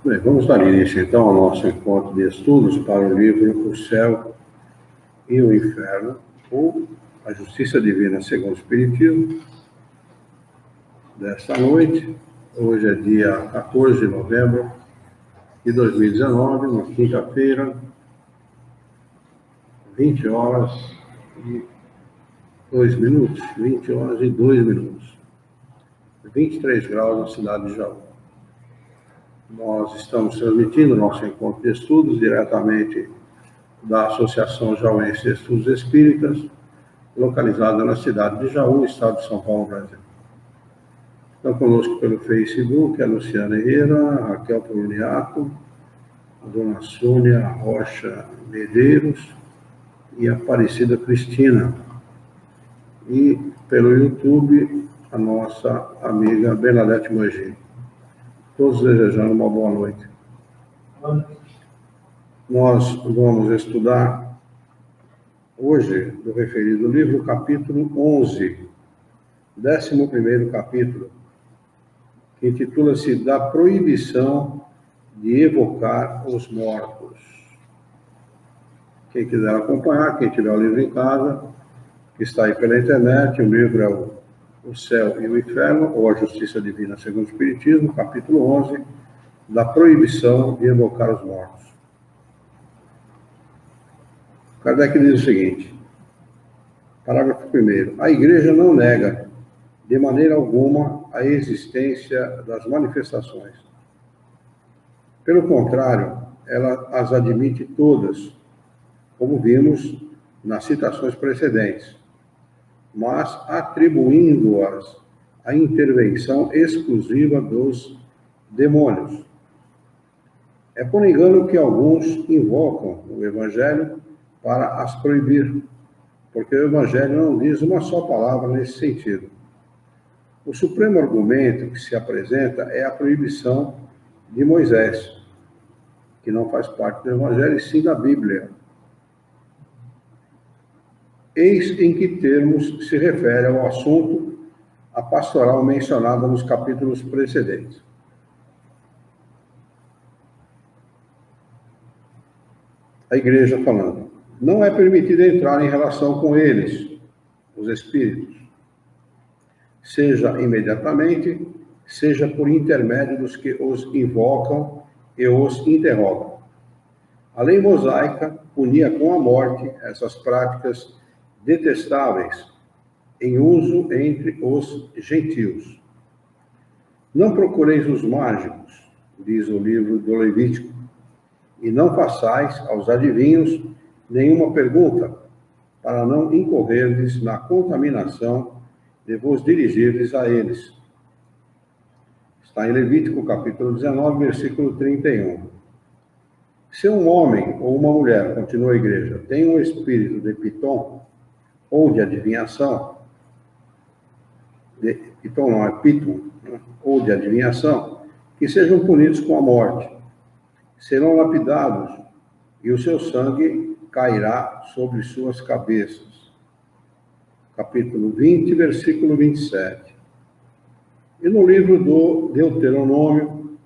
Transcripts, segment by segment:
Bem, vamos dar início então ao nosso encontro de estudos para o livro O Céu e o Inferno, ou A Justiça Divina segundo o Espiritismo, desta noite. Hoje é dia 14 de novembro de 2019, uma quinta-feira, 20 horas e 2 minutos, 20 horas e 2 minutos, 23 graus na cidade de Jaú. Nós estamos transmitindo nosso encontro de estudos diretamente da Associação Jauense de Estudos Espíritas, localizada na cidade de Jaú, estado de São Paulo, Brasil. Estão conosco pelo Facebook a Luciana Herrera, a Raquel Poloniato, a dona Sônia Rocha Medeiros e a Aparecida Cristina. E pelo YouTube, a nossa amiga Bernadette Mogi. Todos desejando uma boa noite. Nós vamos estudar hoje, do referido livro, capítulo 11, 11º capítulo, que intitula-se Da Proibição de Evocar os Mortos. Quem quiser acompanhar, quem tiver o livro em casa, que está aí pela internet, o livro é O Céu e o Inferno, ou A Justiça Divina segundo o Espiritismo, capítulo 11, Da Proibição de Evocar os Mortos. Kardec diz o seguinte, parágrafo 1º, a Igreja não nega, de maneira alguma, a existência das manifestações. Pelo contrário, ela as admite todas, como vimos nas citações precedentes, mas atribuindo-as à intervenção exclusiva dos demônios. É por engano que alguns invocam o Evangelho para as proibir, porque o Evangelho não diz uma só palavra nesse sentido. O supremo argumento que se apresenta é a proibição de Moisés, que não faz parte do Evangelho, e sim da Bíblia. Eis em que termos se refere ao assunto a pastoral mencionada nos capítulos precedentes. A Igreja falando, não é permitido entrar em relação com eles, os espíritos, seja imediatamente, seja por intermédio dos que os invocam e os interrogam. A lei mosaica punia com a morte essas práticas detestáveis em uso entre os gentios. Não procureis os mágicos, diz o livro do Levítico, e não façais aos adivinhos nenhuma pergunta, para não incorrerdes na contaminação de vos dirigirdes a eles. Está em Levítico, capítulo 19, versículo 31. Se um homem ou uma mulher, continua a Igreja, tem um espírito de Piton, ou de adivinhação, Piton não, é Piton, né? Ou de adivinhação, que sejam punidos com a morte, serão lapidados, e o seu sangue cairá sobre suas cabeças. Capítulo 20, versículo 27. E no livro do Deuteronômio,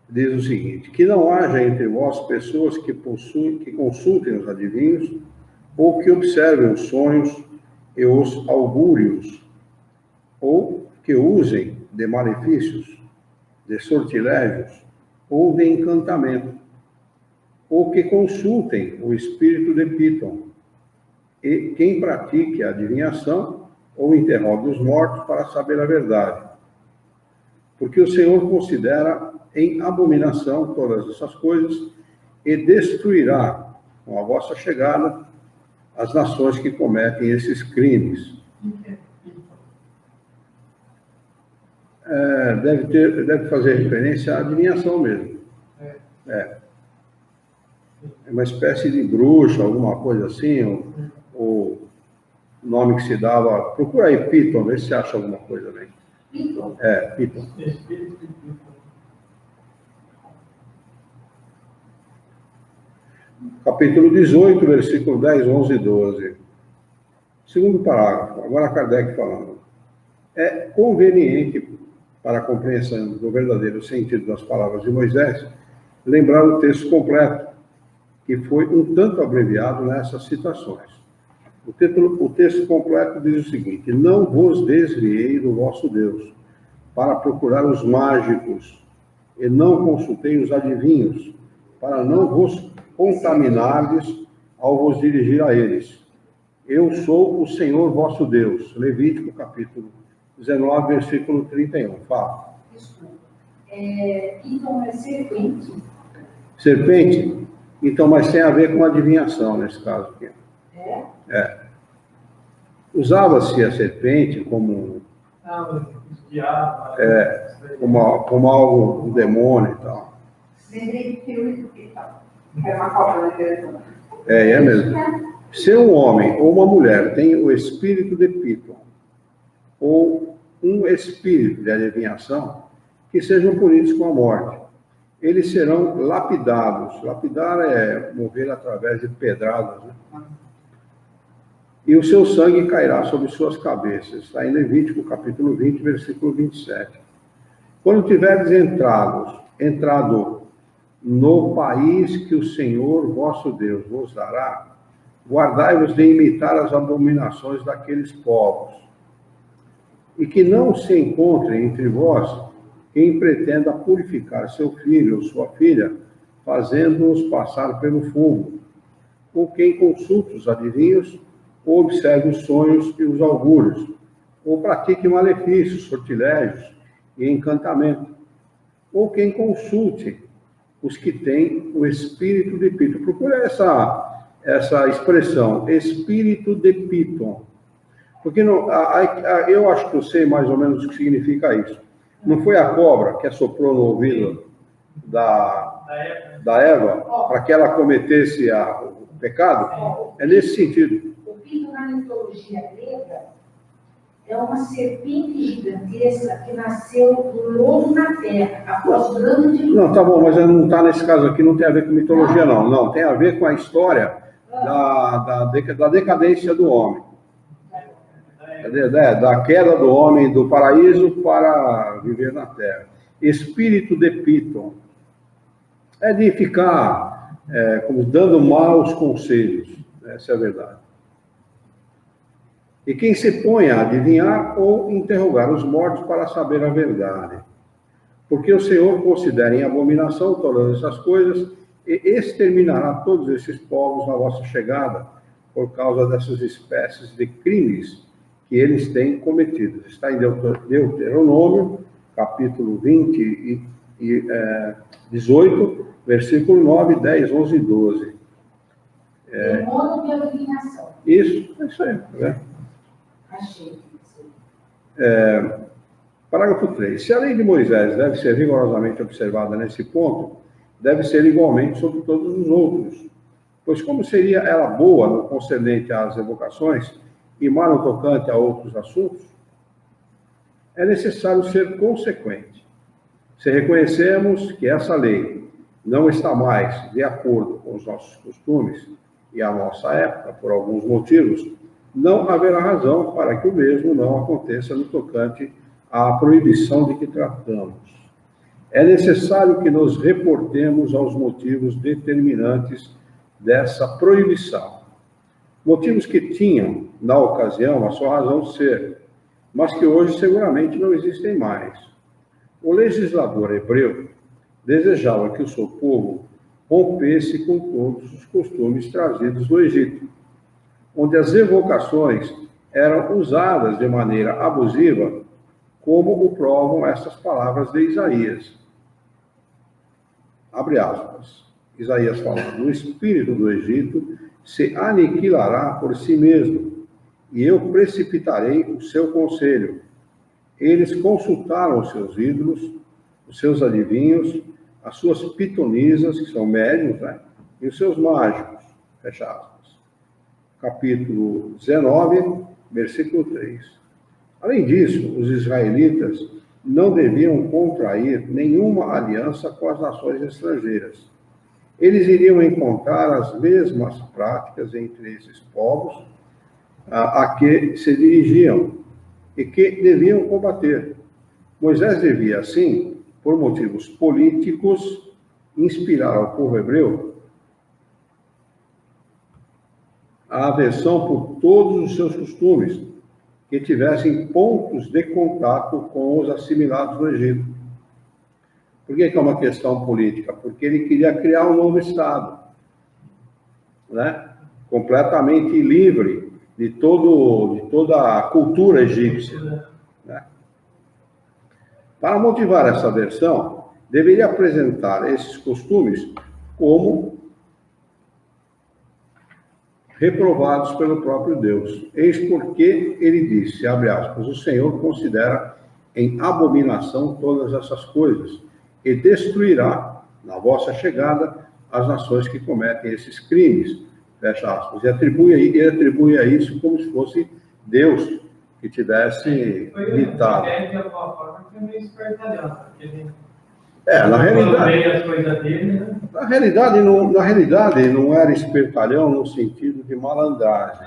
diz o seguinte, que não haja entre vós pessoas que consultem os adivinhos, ou que observem os sonhos e os augúrios, ou que usem de malefícios, de sortilégios, ou de encantamento, ou que consultem o espírito de Piton, e quem pratique a adivinhação, ou interrogue os mortos para saber a verdade. Porque o Senhor considera em abominação todas essas coisas, e destruirá, com a vossa chegada, as nações que cometem esses crimes. Deve fazer referência à adivinhação mesmo. É uma espécie de bruxa, alguma coisa assim, o nome que se dava. Procura aí Piton, vê se você acha alguma coisa bem. Piton. Capítulo 18, versículo 10, 11 e 12. Segundo parágrafo, agora Kardec falando. É conveniente, para a compreensão do verdadeiro sentido das palavras de Moisés, lembrar o texto completo, que foi um tanto abreviado nessas citações. O texto completo diz o seguinte: não vos desviei do vosso Deus, para procurar os mágicos, e não consultei os adivinhos, para não vos contaminardes ao vos dirigir a eles. Eu sou o Senhor vosso Deus. Levítico, capítulo 19, versículo 31. Fala. Então é serpente. Serpente? Então, mas tem a ver com adivinhação nesse caso aqui. Usava-se a serpente como como algo, um demônio e tal. Lembrei do filme e tal. Era uma cobra na direção. É mesmo. Se um homem ou uma mulher tem o espírito de Piton, ou um espírito de adivinhação, que sejam punidos com a morte. Eles serão lapidados. Lapidar é mover através de pedradas, né? E o seu sangue cairá sobre suas cabeças. Está em Levítico, capítulo 20, versículo 27. Quando tiverdes entrado no país que o Senhor vosso Deus vos dará, guardai-vos de imitar as abominações daqueles povos, e que não se encontre entre vós quem pretenda purificar seu filho ou sua filha, fazendo-os passar pelo fogo, ou quem consulte os adivinhos, ou observe os sonhos e os augúrios, ou pratique malefícios, sortilégios e encantamento, ou quem consulte os que têm o espírito de Piton. Procura essa expressão, espírito de Piton, porque eu acho que eu sei mais ou menos o que significa isso. Não foi a cobra que assoprou no ouvido da Eva para que ela cometesse o pecado? É nesse sentido. O Piton, na mitologia grega, é uma serpente gigantesca que nasceu do lodo na terra, após grande... Não, tá bom, mas não está nesse caso aqui, não tem a ver com mitologia, não. Não, tem a ver com a história da decadência do homem. Da queda do homem do paraíso para viver na terra. Espírito de Piton. É de ficar como dando maus conselhos. Essa é a verdade. E quem se põe a adivinhar ou interrogar os mortos para saber a verdade. Porque o Senhor considera em abominação todas essas coisas e exterminará todos esses povos na vossa chegada por causa dessas espécies de crimes que eles têm cometido. Está em Deuteronômio, capítulo 20 e 18, versículo 9, 10, 11 e 12. Demônio de adivinhação. Isso, é isso aí. Né? Achei. Parágrafo 3. Se a lei de Moisés deve ser rigorosamente observada nesse ponto, deve ser igualmente sobre todos os outros. Pois como seria ela boa no concernente às evocações e má no tocante a outros assuntos? É necessário ser consequente. Se reconhecemos que essa lei não está mais de acordo com os nossos costumes e a nossa época, por alguns motivos, não haverá razão para que o mesmo não aconteça no tocante à proibição de que tratamos. É necessário que nos reportemos aos motivos determinantes dessa proibição. Motivos que tinham, na ocasião, a sua razão de ser, mas que hoje seguramente não existem mais. O legislador hebreu desejava que o seu povo rompesse com todos os costumes trazidos do Egito, onde as evocações eram usadas de maneira abusiva, como o provam essas palavras de Isaías. Abre aspas. Isaías falando: o espírito do Egito se aniquilará por si mesmo, e eu precipitarei o seu conselho. Eles consultaram os seus ídolos, os seus adivinhos, as suas pitonisas, que são médiuns, né? E os seus mágicos. Fecha aspas. Capítulo 19, versículo 3. Além disso, os israelitas não deviam contrair nenhuma aliança com as nações estrangeiras. Eles iriam encontrar as mesmas práticas entre esses povos a que se dirigiam e que deviam combater. Moisés devia, assim, por motivos políticos, inspirar ao povo hebreu a aversão por todos os seus costumes, que tivessem pontos de contato com os assimilados do Egito. Por que é uma questão política? Porque ele queria criar um novo Estado, né? Completamente livre de toda a cultura egípcia, né? Para motivar essa aversão, deveria apresentar esses costumes como reprovados pelo próprio Deus. Eis porque ele disse, abre aspas, o Senhor considera em abominação todas essas coisas e destruirá, na vossa chegada, as nações que cometem esses crimes, fecha aspas. E atribui a isso como se fosse Deus que tivesse ditado. Na realidade não era espertalhão no sentido de malandragem.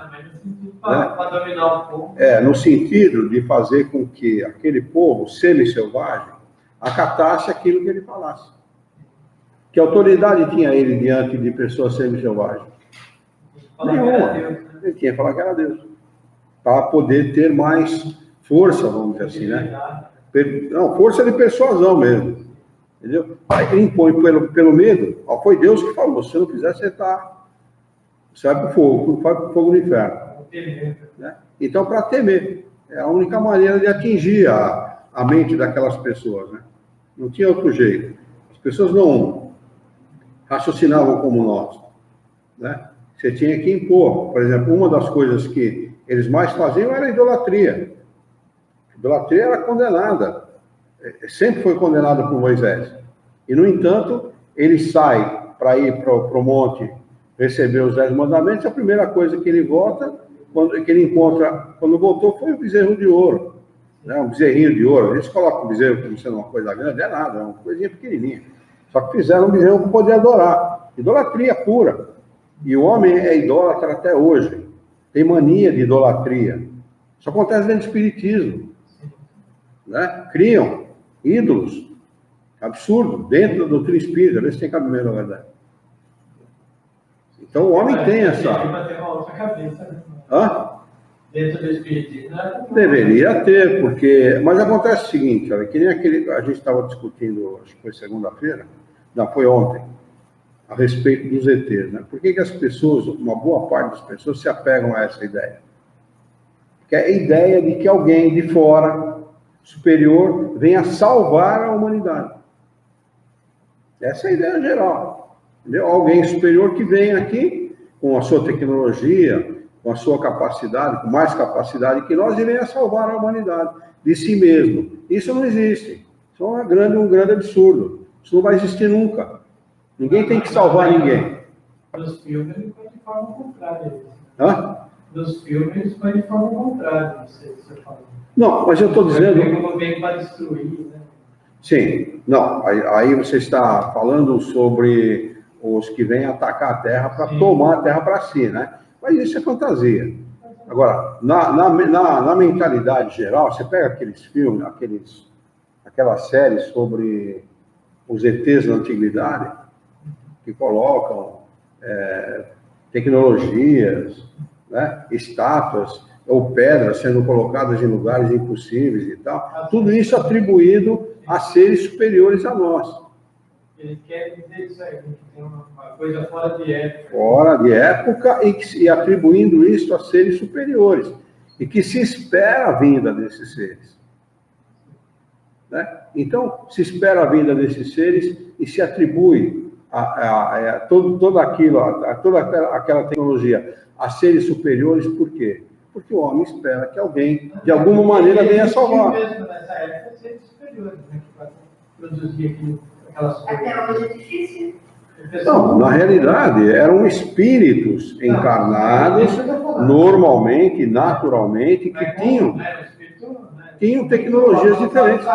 Para dominar o povo. No sentido de fazer com que aquele povo semi-selvagem acatasse aquilo que ele falasse. Que autoridade tinha ele diante de pessoas semi-selvagens? Nenhuma. Ele tinha que falar que era Deus. Para poder ter mais força, vamos dizer assim, né? Não, força de persuasão mesmo. Entendeu? Aí ele impõe pelo medo. Foi Deus que falou, se você não quiser, você vai para o fogo, vai para o fogo do inferno. Né? Então, para temer. É a única maneira de atingir a mente daquelas pessoas, né? Não tinha outro jeito. As pessoas não raciocinavam como nós, né? Você tinha que impor. Por exemplo, uma das coisas que eles mais faziam era a idolatria. A idolatria era condenada. Sempre foi condenada por Moisés. E, no entanto, ele sai para ir para o monte receber os 10 mandamentos. A primeira coisa que ele que ele encontra, quando voltou, foi o bezerro de ouro. Né? Um bezerrinho de ouro. Eles colocam o bezerro como sendo uma coisa grande, é nada, é uma coisinha pequenininha. Só que fizeram um bezerro para poder adorar. Idolatria pura. E o homem é idólatra até hoje. Tem mania de idolatria. Isso acontece dentro do espiritismo. Né? Criam ídolos. Absurdo. Dentro da doutrina espírita. Vê se tem cabimento, na verdade. Então o homem tem essa... Dentro do espiritismo. Deveria ter, porque... Mas acontece o seguinte, olha, que nem a gente estava discutindo, acho que foi segunda-feira, não, foi ontem, a respeito dos ETs, né? Por que as pessoas, uma boa parte das pessoas, se apegam a essa ideia? Que é a ideia de que alguém de fora, superior, venha salvar a humanidade. Essa é a ideia geral. Entendeu? Alguém superior que vem aqui com a sua tecnologia, com a sua capacidade, com mais capacidade que nós, e venha salvar a humanidade de si mesmo. Isso não existe. Isso é um grande absurdo. Isso não vai existir nunca. Ninguém tem que salvar ninguém. Nos filmes ele foi de forma contrária. Nos filmes ele foi de forma contrária. Você falou. Não, mas eu estou dizendo... Como vem para destruir, né? Sim. Não, aí você está falando sobre os que vêm atacar a Terra para tomar a Terra para si, né? Mas isso é fantasia. Agora, na mentalidade geral, você pega aqueles filmes, aquelas séries sobre os ETs da antiguidade, que colocam tecnologias, né, estátuas ou pedras sendo colocadas em lugares impossíveis e tal, tudo isso atribuído a seres superiores a nós. Ele quer dizer isso aí, que tem uma coisa fora de época. Fora de época e atribuindo isso a seres superiores. E que se espera a vinda desses seres. Né? Então, se espera a vinda desses seres e se atribui toda aquela tecnologia a seres superiores, por quê? Porque o homem espera que alguém, de alguma maneira, venha salvar. Mesmo nessa época, seres superiores, né, que produzir aquilo. Até hoje é difícil. Não, na realidade, eram espíritos encarnados, normalmente, naturalmente, que tinham tecnologias diferentes.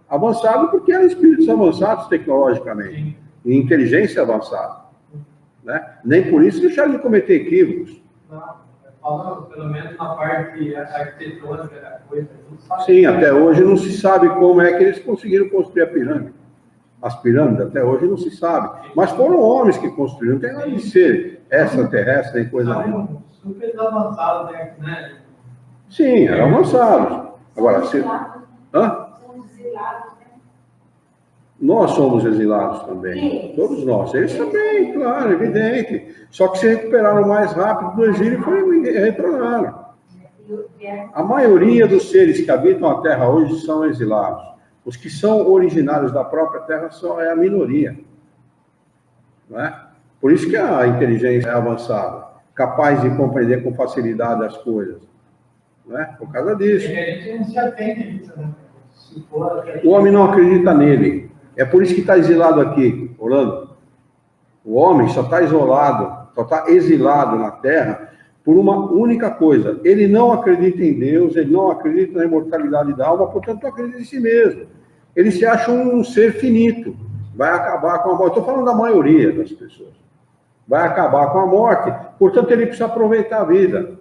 Avançado porque eram espíritos avançados tecnologicamente, e inteligência avançada. Né? Nem por isso deixaram de cometer equívocos. falando, pelo menos na parte arquitetônica da coisa. Sim, até hoje não se sabe como é que eles conseguiram construir a pirâmide. As pirâmides até hoje não se sabe. Mas foram homens que construíram, não tem nada de ser extraterrestre, nem coisa nenhuma. Super avançados, né? Sim, eram avançados. Agora, se... Hã? Somos exilados, né? Nós somos exilados também. Todos nós. Eles também, claro, evidente. Só que se recuperaram mais rápido do exílio e retornaram. A maioria dos seres que habitam a Terra hoje são exilados. Os que são originários da própria Terra é a minoria. Não é? Por isso que a inteligência é avançada, capaz de compreender com facilidade as coisas. Não é? Por causa disso. A gente não se atende a isso, né? O homem não acredita nele. É por isso que está exilado aqui, Orlando. O homem só está isolado, só está exilado na Terra por uma única coisa. Ele não acredita em Deus, ele não acredita na imortalidade da alma, portanto não acredita em si mesmo. Ele se acha um ser finito. Vai acabar com a morte. Estou falando da maioria das pessoas. Vai acabar com a morte, portanto ele precisa aproveitar a vida.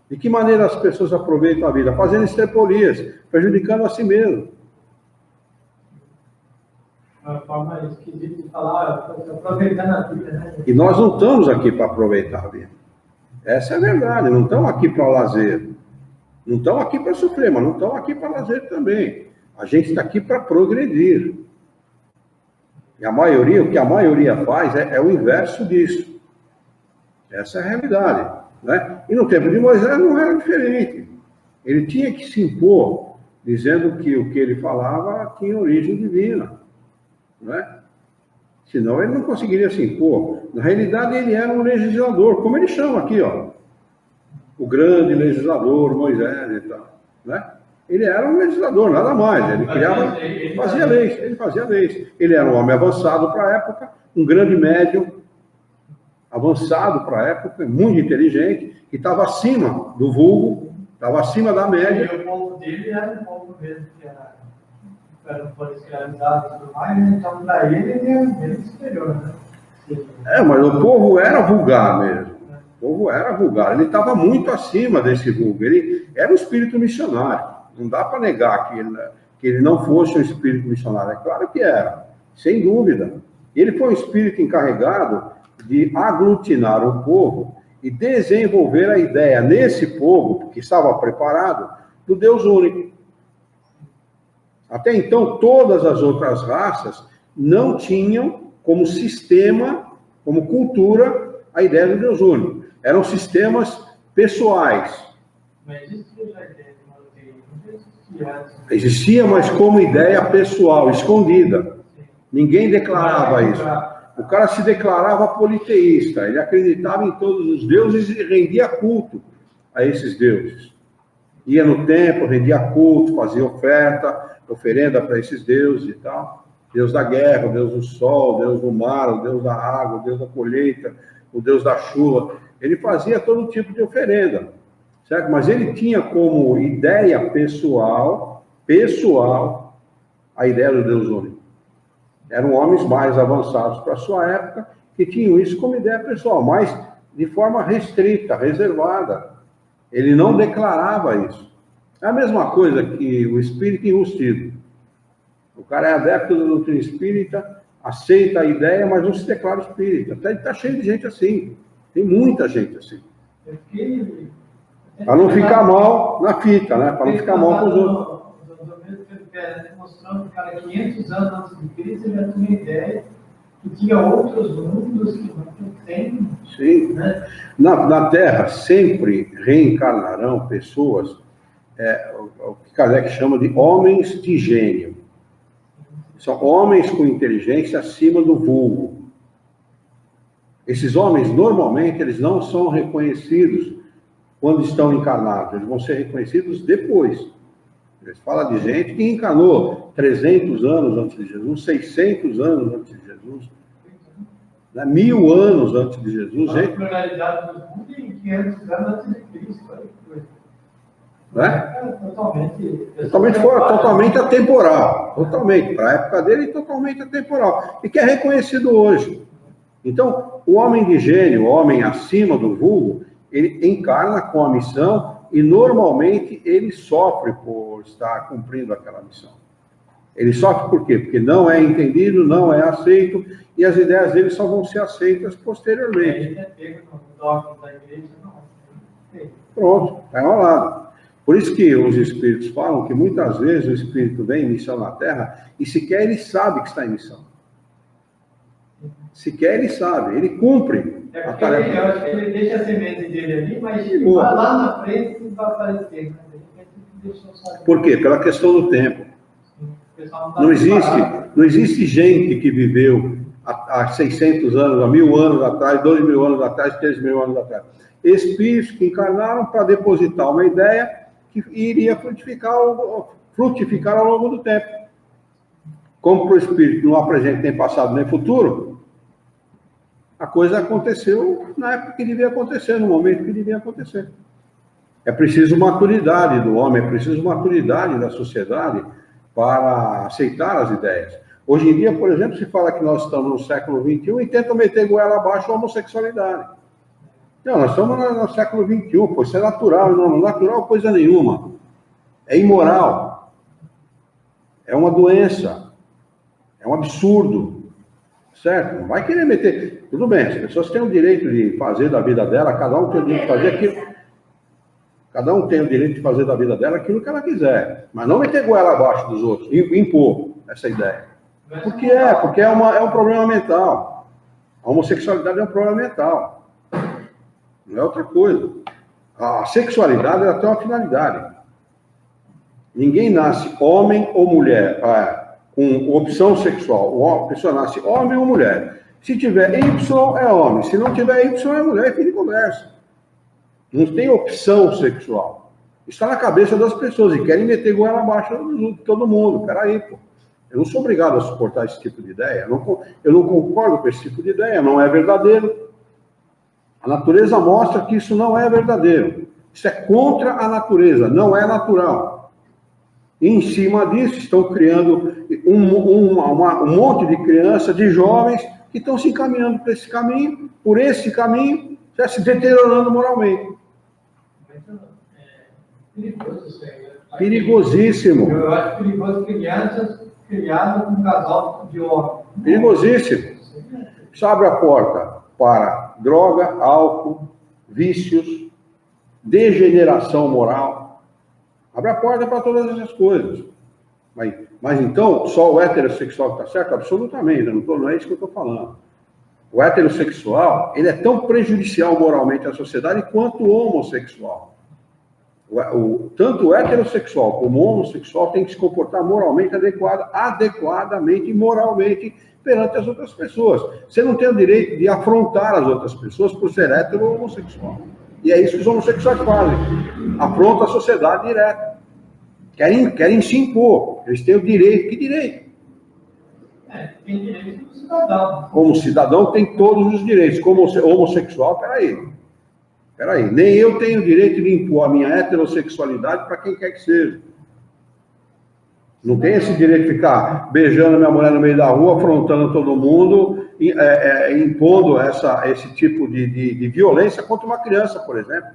De que maneira as pessoas aproveitam a vida? Fazendo esterpolias, prejudicando a si mesmo. Uma forma esquisita de falar, aproveitando a vida, né? E nós não estamos aqui para aproveitar a vida. Essa é a verdade, não estamos aqui para lazer. Não estamos aqui para sofrer, mas não estamos aqui para lazer também. A gente está aqui para progredir. E a maioria, o que a maioria faz é o inverso disso. Essa é a realidade. Né? E no tempo de Moisés não era diferente. Ele tinha que se impor, dizendo que o que ele falava tinha origem divina. Né? Senão ele não conseguiria se impor. Na realidade, ele era um legislador, como ele chama aqui, ó, o grande legislador Moisés e tal. Né? Ele era um legislador, nada mais. Ele criava, fazia leis, ele fazia leis. Ele era um homem avançado para a época, um grande médium, avançado para a época, muito inteligente, que estava acima do vulgo, estava acima da média. E o povo dele era um povo mesmo que foi escravizado e tudo mais, né? Então para ele é bem superior, né? Mas o povo era vulgar mesmo. O povo era vulgar. Ele estava muito acima desse vulgo. Ele era um espírito missionário. Não dá para negar que ele não fosse um espírito missionário. É claro que era, sem dúvida. Ele foi um espírito encarregado de aglutinar o povo e desenvolver a ideia nesse povo, que estava preparado, do Deus único. Até então, todas as outras raças não tinham como sistema, como cultura, a ideia do Deus único. Eram sistemas pessoais. Mas isso que eu já entendo, não existia antes. Existia, mas como ideia pessoal, escondida. Ninguém declarava isso. O cara se declarava politeísta, ele acreditava em todos os deuses e rendia culto a esses deuses. Ia no templo, rendia culto, fazia oferenda para esses deuses e tal. Deus da guerra, o Deus do sol, o Deus do mar, o Deus da água, o Deus da colheita, o Deus da chuva. Ele fazia todo tipo de oferenda, certo? Mas ele tinha como ideia pessoal, a ideia do Deus único. Eram homens mais avançados para a sua época, que tinham isso como ideia pessoal, mas de forma restrita, reservada. Ele não declarava isso. É a mesma coisa que o espírito enrustido. O cara é adepto da doutrina espírita, aceita a ideia, mas não se declara espírita. Até está cheio de gente assim. Tem muita gente assim. Para não ficar mal na fita, né? Para não ficar mal com os outros. Mostrando que o cara, 500 anos antes de Cristo, já tinha ideia que tinha outros mundos que não tem. Sim. Né? Na Terra sempre reencarnarão pessoas, o que Kardec chama de homens de gênio. São homens com inteligência acima do vulgo. Esses homens, normalmente, eles não são reconhecidos quando estão encarnados. Eles vão ser reconhecidos depois. Eles falam de gente que encarnou 300 anos antes de Jesus, 600 anos antes de Jesus, né? 1000 anos antes de Jesus. A pluralidade do mundo em 500 anos antes de Cristo. Né? Totalmente atemporal. Totalmente. Para a época dele, totalmente atemporal. E que é reconhecido hoje. Então, o homem de gênio, o homem acima do vulgo, ele encarna com a missão e normalmente ele sofre por estar cumprindo aquela missão. Ele sofre por quê? Porque não é entendido, não é aceito, e as ideias dele só vão ser aceitas posteriormente. Ele é pego no dogma da igreja, não. Pronto, está enrolado. Por isso que os espíritos falam que muitas vezes o espírito vem em missão na Terra e sequer ele sabe que está em missão. Sequer ele sabe, ele cumpre a tarefa. Eu acho que ele deixa a semente dele ali, mas vai lá na frente e vai aparecer. Por quê? Pela questão do tempo. Não existe gente que viveu há 600 anos, há 1000 anos atrás, 2000 anos atrás, 3000 anos atrás. Espíritos que encarnaram para depositar uma ideia que iria frutificar ao longo do tempo. Como para o espírito não há presente, nem passado, nem futuro, a coisa aconteceu na época que devia acontecer, no momento que devia acontecer. É preciso maturidade do homem, é preciso maturidade da sociedade para aceitar as ideias. Hoje em dia, por exemplo, se fala que nós estamos no século XXI e tentam meter goela abaixo a homossexualidade. Não, nós estamos no século XXI, pô, isso é natural, não natural coisa nenhuma. É imoral. É uma doença. É um absurdo. Certo? Não vai querer meter... Tudo bem, as pessoas têm o direito de fazer da vida dela, cada um tem o direito de fazer aquilo... Cada um tem o direito de fazer da vida dela aquilo que ela quiser. Mas não meter goela abaixo dos outros, impor essa ideia. Porque é um problema mental. A homossexualidade é um problema mental. Não é outra coisa. A sexualidade ela tem uma finalidade. Ninguém nasce homem ou mulher com opção sexual. A pessoa nasce homem ou mulher. Se tiver Y, é homem. Se não tiver Y, é mulher. É fim de conversa. Não tem opção sexual. Está na cabeça das pessoas e querem meter goela abaixo de todo mundo. Peraí, pô. Eu não sou obrigado a suportar esse tipo de ideia. Eu não concordo com esse tipo de ideia. Não é verdadeiro. A natureza mostra que isso não é verdadeiro. Isso é contra a natureza. Não é natural. E em cima disso estão criando um monte de crianças, de jovens que estão se encaminhando por esse caminho, já se deteriorando moralmente. Perigosíssimo. Eu acho perigoso crianças criadas com um casal de homens. Perigosíssimo. Isso abre a porta para droga, álcool, vícios, degeneração moral. Abre a porta para todas essas coisas. Mas então, só o heterossexual que está certo? Absolutamente, não é isso que eu estou falando. O heterossexual, ele é tão prejudicial moralmente à sociedade quanto o homossexual. Tanto o heterossexual como o homossexual tem que se comportar moralmente adequadamente e moralmente perante as outras pessoas. Você não tem o direito de afrontar as outras pessoas por ser hétero ou homossexual. E é isso que os homossexuais fazem. Afrontam a sociedade direto. Querem se impor. Eles têm o direito. Que direito? Tem direito como cidadão. Como cidadão tem todos os direitos. Como homossexual, peraí. Nem eu tenho o direito de impor a minha heterossexualidade para quem quer que seja. Não tem esse direito de ficar beijando minha mulher no meio da rua, afrontando todo mundo, impondo esse tipo de violência contra uma criança, por exemplo.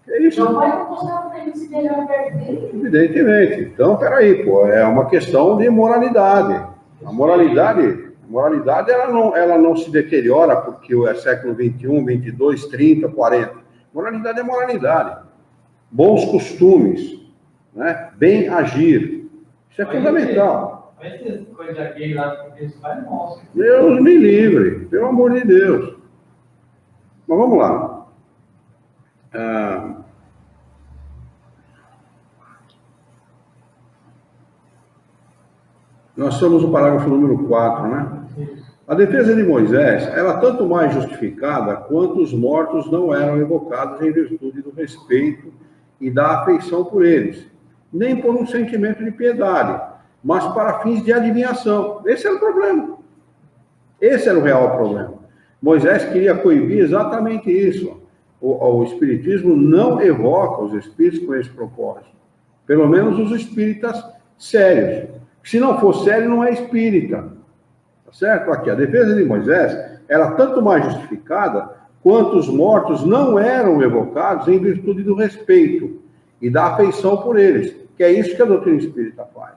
É isso. Não vai mostrar para ele se melhor perto dele. Evidentemente. Então, peraí, pô, é uma questão de moralidade. A moralidade ela não se deteriora porque é século XXI, 22, 30, 40. Moralidade é moralidade. Bons costumes, né? Bem agir. Isso é fundamental. Mas essa coisa gay lá que eles fazem, nossa. Deus me livre, pelo amor de Deus. Mas vamos lá. Nós somos no parágrafo número 4, né? A defesa de Moisés era tanto mais justificada quanto os mortos não eram evocados em virtude do respeito e da afeição por eles, nem por um sentimento de piedade, mas para fins de adivinhação. Esse era o problema. Esse era o real problema. Moisés queria coibir exatamente isso. O espiritismo não evoca os espíritos com esse propósito. Pelo menos os espíritas sérios. Se não for sério, não é espírita. Tá certo? Aqui, a defesa de Moisés era tanto mais justificada quanto os mortos não eram evocados em virtude do respeito e da afeição por eles, que é isso que a doutrina espírita faz,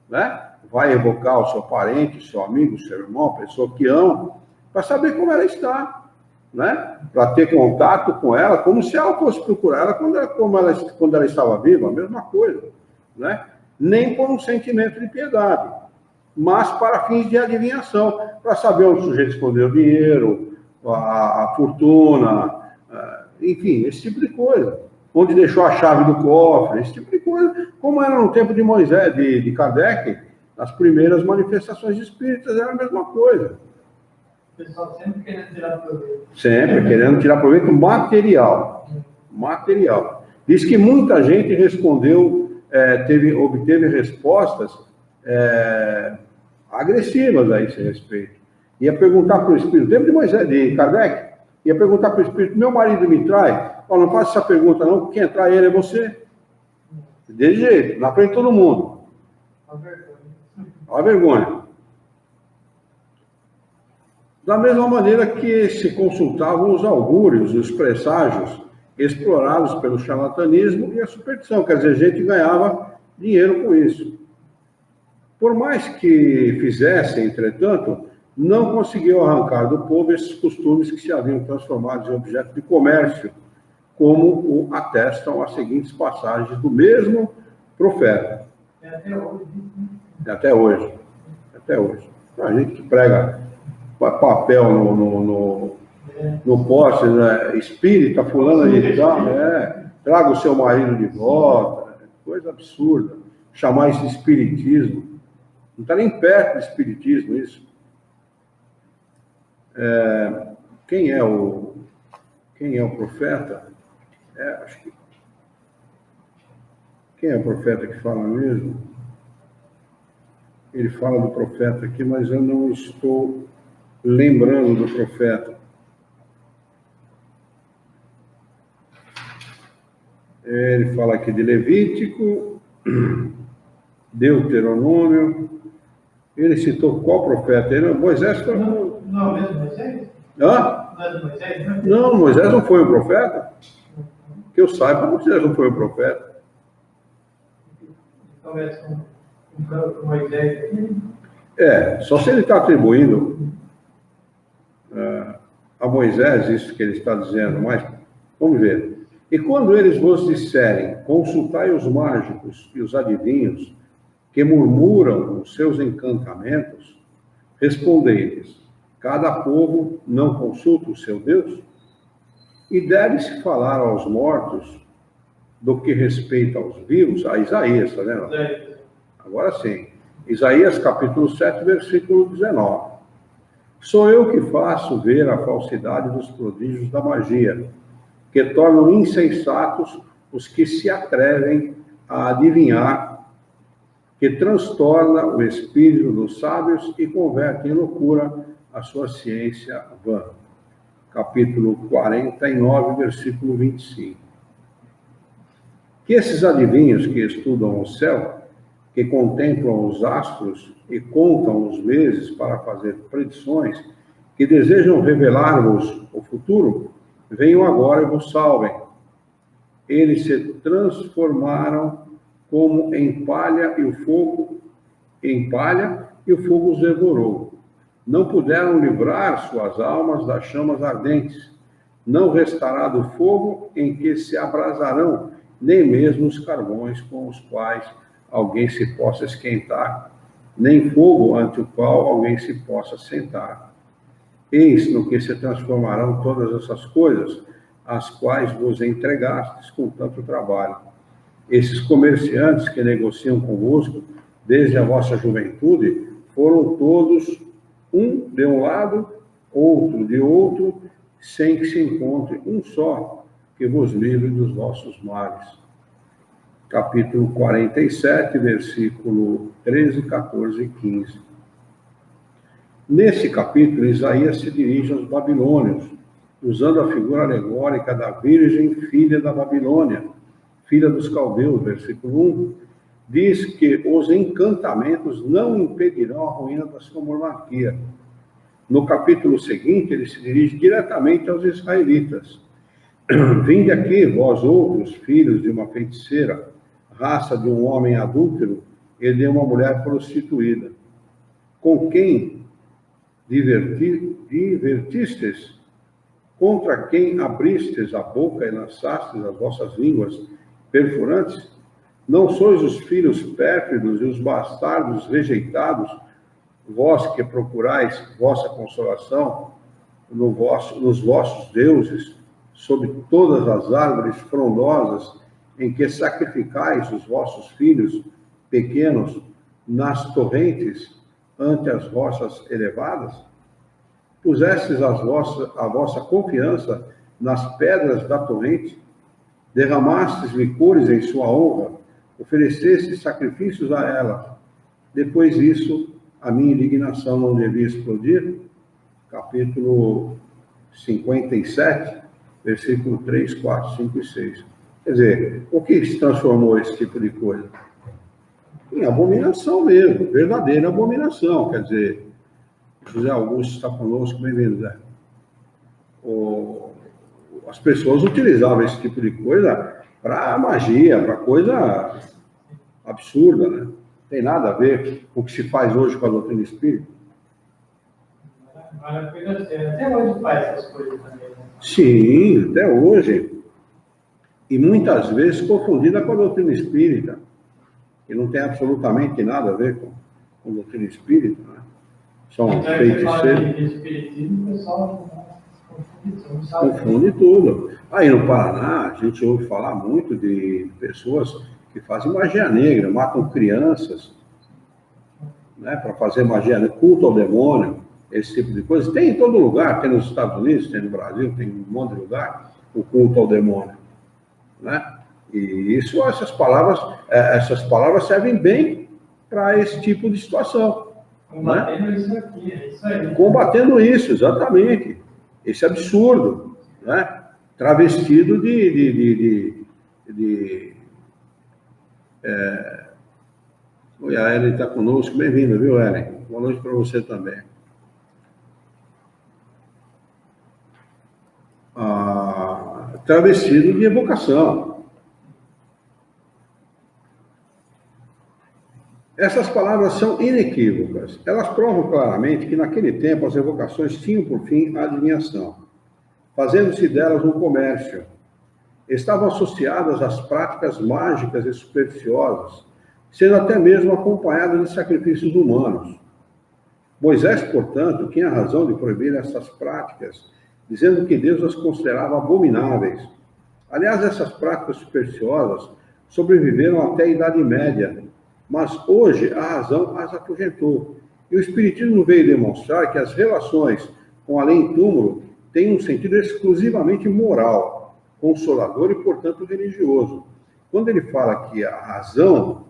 né? Vai evocar o seu parente, o seu amigo, o seu irmão, a pessoa que ama, para saber como ela está, né? Para ter contato com ela, como se ela fosse procurar ela quando ela estava viva, a mesma coisa, né? Nem por um sentimento de piedade, mas para fins de adivinhação, para saber onde o sujeito escondeu o dinheiro, a fortuna, enfim, esse tipo de coisa. Onde deixou a chave do cofre, esse tipo de coisa. Como era no tempo de Moisés, de Kardec, as primeiras manifestações espíritas era a mesma coisa. O pessoal sempre querendo tirar proveito. Sempre querendo tirar proveito material. Material. Diz que muita gente respondeu, obteve respostas agressivas a esse respeito. Ia perguntar para o espírito, tempo de Moisés, de Kardec, ia perguntar para o espírito, meu marido me trai? Não faça essa pergunta não, porque quem trai ele é você. Desse jeito, na frente de todo mundo. Olha a vergonha. Da mesma maneira que se consultavam os augúrios e os presságios explorados pelo charlatanismo e a superstição, quer dizer, a gente ganhava dinheiro com isso. Por mais que fizessem, entretanto, não conseguiu arrancar do povo esses costumes que se haviam transformado em objeto de comércio, como o atestam as seguintes passagens do mesmo profeta. Até hoje. Até hoje. Até hoje. A gente que prega papel no poste, né? Espírita, fulana de tal, traga o seu marido de volta, coisa absurda. Chamar isso de espiritismo. Não está nem perto de espiritismo isso. Quem é o profeta? Acho que... Quem é o profeta que fala mesmo? Ele fala do profeta aqui, mas eu não estou lembrando do profeta. Ele fala aqui de Levítico, Deuteronômio. Ele citou qual profeta? Moisés. Não, mesmo Moisés? Hã? Não é do Moisés, né? Não, Moisés não foi um profeta. Que eu saiba, Moisés não foi um profeta. Começa com Moisés aqui. Só se ele está atribuindo a Moisés isso que ele está dizendo, mas vamos ver. E quando eles vos disserem, consultai os mágicos e os adivinhos, que murmuram os seus encantamentos, respondei-lhes, cada povo não consulta o seu Deus? E deve-se falar aos mortos do que respeita aos vivos, a Isaías, está vendo? Agora sim. Isaías capítulo 7, versículo 19. Sou eu que faço ver a falsidade dos prodígios da magia, que tornam insensatos os que se atrevem a adivinhar, que transtorna o espírito dos sábios e converte em loucura a sua ciência vã. Capítulo 49, versículo 25. Que esses adivinhos que estudam o céu, que contemplam os astros e contam os meses para fazer predições, que desejam revelar-vos o futuro, venham agora e vos salvem. Eles se transformaram como em palha e o fogo os devorou. Não puderam livrar suas almas das chamas ardentes. Não restará do fogo em que se abrasarão, nem mesmo os carvões com os quais alguém se possa esquentar, nem fogo ante o qual alguém se possa sentar. Eis no que se transformarão todas essas coisas, as quais vos entregastes com tanto trabalho. Esses comerciantes que negociam convosco desde a vossa juventude foram todos um de um lado, outro de outro, sem que se encontre um só que vos livre dos vossos males. Capítulo 47, versículo 13, 14 e 15. Nesse capítulo, Isaías se dirige aos babilônios, usando a figura alegórica da Virgem, filha da Babilônia, filha dos caldeus, versículo 1, diz que os encantamentos não impedirão a ruína da sua monarquia. No capítulo seguinte, ele se dirige diretamente aos israelitas. Vinde aqui, vós outros, filhos de uma feiticeira, raça de um homem adúltero e de uma mulher prostituída, com quem divertistes, contra quem abristes a boca e lançastes as vossas línguas perfurantes? Não sois os filhos pérfidos e os bastardos rejeitados, vós que procurais vossa consolação nos vossos deuses, sob todas as árvores frondosas em que sacrificais os vossos filhos pequenos nas torrentes ante as rochas elevadas? Pusestes a vossa confiança nas pedras da torrente, derramastes licores em sua honra, oferecestes sacrifícios a ela. Depois disso, a minha indignação não devia explodir? Capítulo 57, versículo 3, 4, 5 e 6. Quer dizer, o que se transformou esse tipo de coisa? Em abominação mesmo, verdadeira abominação. Quer dizer, José Augusto está conosco, bem-vindo, Zé. As pessoas utilizavam esse tipo de coisa para magia, para coisa absurda, né? Não tem nada a ver com o que se faz hoje com a doutrina espírita. Até hoje faz essas coisas também, né? Sim, até hoje. E muitas vezes confundida com a doutrina espírita, que não tem absolutamente nada a ver com a doutrina espírita, né? São feiticeiros. De espiritismo, o pessoal Confunde tudo. Aí no Paraná, a gente ouve falar muito de pessoas que fazem magia negra, matam crianças, né, para fazer magia negra, culto ao demônio, esse tipo de coisa. Tem em todo lugar, tem nos Estados Unidos, tem no Brasil, tem em um monte de lugar, o culto ao demônio, né? E isso, essas palavras servem bem para esse tipo de situação. Combatendo, né? Isso aqui, é isso aí. Combatendo isso, exatamente. Esse absurdo, né? Travestido Oi, a Ellen está conosco, bem-vinda, viu, Ellen? Boa noite para você também. Travestido de evocação. Essas palavras são inequívocas. Elas provam claramente que naquele tempo as evocações tinham por fim a adivinhação, fazendo-se delas um comércio. Estavam associadas às práticas mágicas e supersticiosas, sendo até mesmo acompanhadas de sacrifícios humanos. Moisés, portanto, tinha razão de proibir essas práticas, dizendo que Deus as considerava abomináveis. Aliás, essas práticas supersticiosas sobreviveram até a Idade Média, mas hoje a razão as afugentou. E o Espiritismo veio demonstrar que as relações com além-túmulo têm um sentido exclusivamente moral, consolador e, portanto, religioso. Quando ele fala que a razão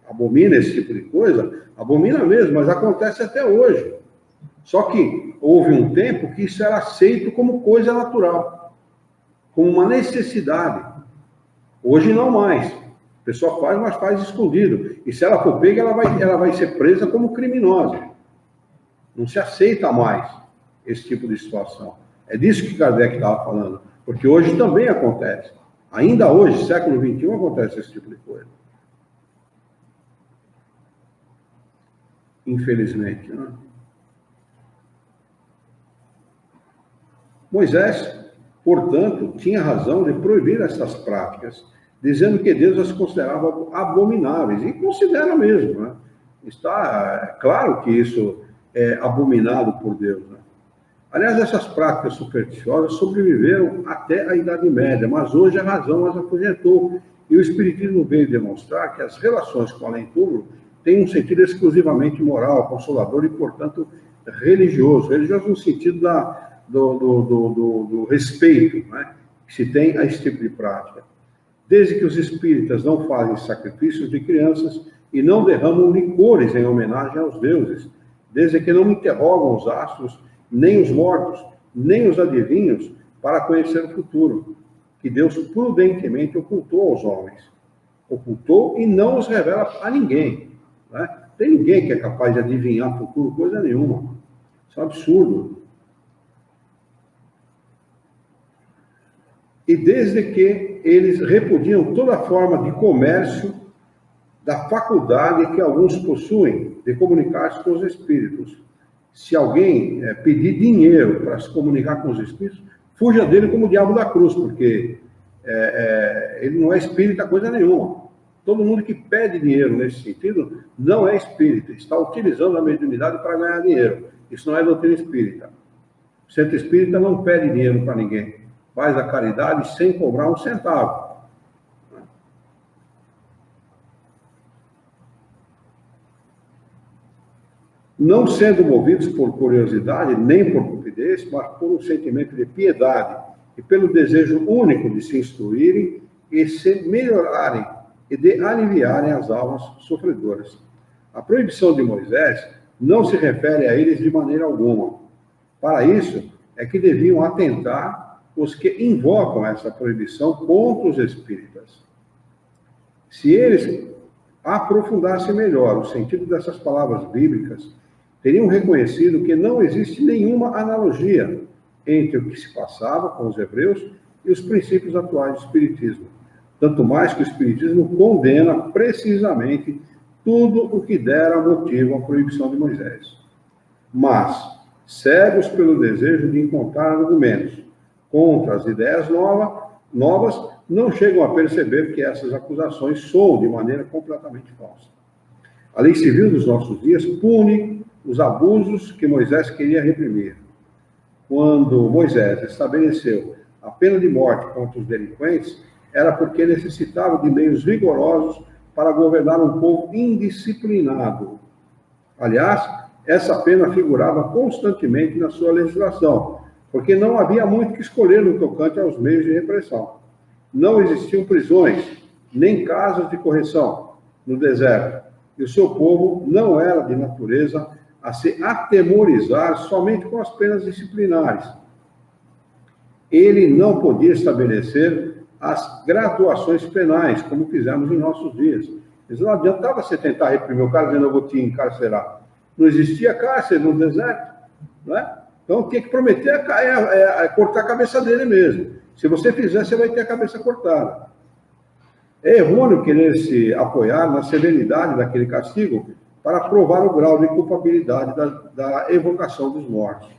abomina esse tipo de coisa, abomina mesmo, mas acontece até hoje. Só que houve um tempo que isso era aceito como coisa natural, como uma necessidade. Hoje não mais. A pessoa faz, mas faz escondido. E se ela for pega, ela vai ser presa como criminosa. Não se aceita mais esse tipo de situação. É disso que Kardec estava falando. Porque hoje também acontece. Ainda hoje, século XXI, acontece esse tipo de coisa. Infelizmente, né? Moisés, portanto, tinha razão de proibir essas práticas, dizendo que Deus as considerava abomináveis, e considera mesmo, né? Está claro que isso é abominado por Deus, né? Aliás, essas práticas supersticiosas sobreviveram até a Idade Média, mas hoje a razão as afugentou, e o Espiritismo veio demonstrar que as relações com o além-túmulo têm um sentido exclusivamente moral, consolador e, portanto, religioso. Religioso no sentido do respeito, né, que se tem a esse tipo de prática. Desde que os espíritas não fazem sacrifícios de crianças e não derramam licores em homenagem aos deuses, desde que não interrogam os astros, nem os mortos, nem os adivinhos, para conhecer o futuro, que Deus prudentemente ocultou aos homens. ocultou e não os revela a ninguém. Né? Tem ninguém que é capaz de adivinhar o futuro, coisa nenhuma. Isso é um absurdo. E desde que eles repudiam toda forma de comércio da faculdade que alguns possuem de comunicar-se com os espíritos. Se alguém pedir dinheiro para se comunicar com os espíritos, fuja dele como o diabo da cruz, porque ele não é espírita coisa nenhuma. Todo mundo que pede dinheiro nesse sentido não é espírita, está utilizando a mediunidade para ganhar dinheiro. Isso não é doutrina espírita. O centro espírita não pede dinheiro para ninguém, faz a caridade sem cobrar um centavo. Não sendo movidos por curiosidade, nem por cupidez, mas por um sentimento de piedade e pelo desejo único de se instruírem e se melhorarem e de aliviarem as almas sofredoras. A proibição de Moisés não se refere a eles de maneira alguma. Para isso, é que deviam atentar os que invocam essa proibição contra os espíritas. Se eles aprofundassem melhor o sentido dessas palavras bíblicas, teriam reconhecido que não existe nenhuma analogia entre o que se passava com os hebreus e os princípios atuais do Espiritismo. Tanto mais que o Espiritismo condena precisamente tudo o que dera motivo à proibição de Moisés. Mas, cegos pelo desejo de encontrar argumentos contra as ideias novas, não chegam a perceber que essas acusações soam de maneira completamente falsa. A lei civil dos nossos dias pune os abusos que Moisés queria reprimir. Quando Moisés estabeleceu a pena de morte contra os delinquentes, era porque necessitava de meios rigorosos para governar um povo indisciplinado. Aliás, essa pena figurava constantemente na sua legislação, porque não havia muito que escolher no tocante aos meios de repressão. Não existiam prisões, nem casas de correção no deserto, e o seu povo não era de natureza a se atemorizar somente com as penas disciplinares. Ele não podia estabelecer as graduações penais, como fizemos em nossos dias. Mas não adiantava você tentar reprimir o cara dizendo eu vou te encarcerar. Não existia cárcere no deserto, né? Então tinha que prometer cortar a cabeça dele mesmo. Se você fizer, você vai ter a cabeça cortada. É errôneo querer se apoiar na severidade daquele castigo para provar o grau de culpabilidade da evocação dos mortos.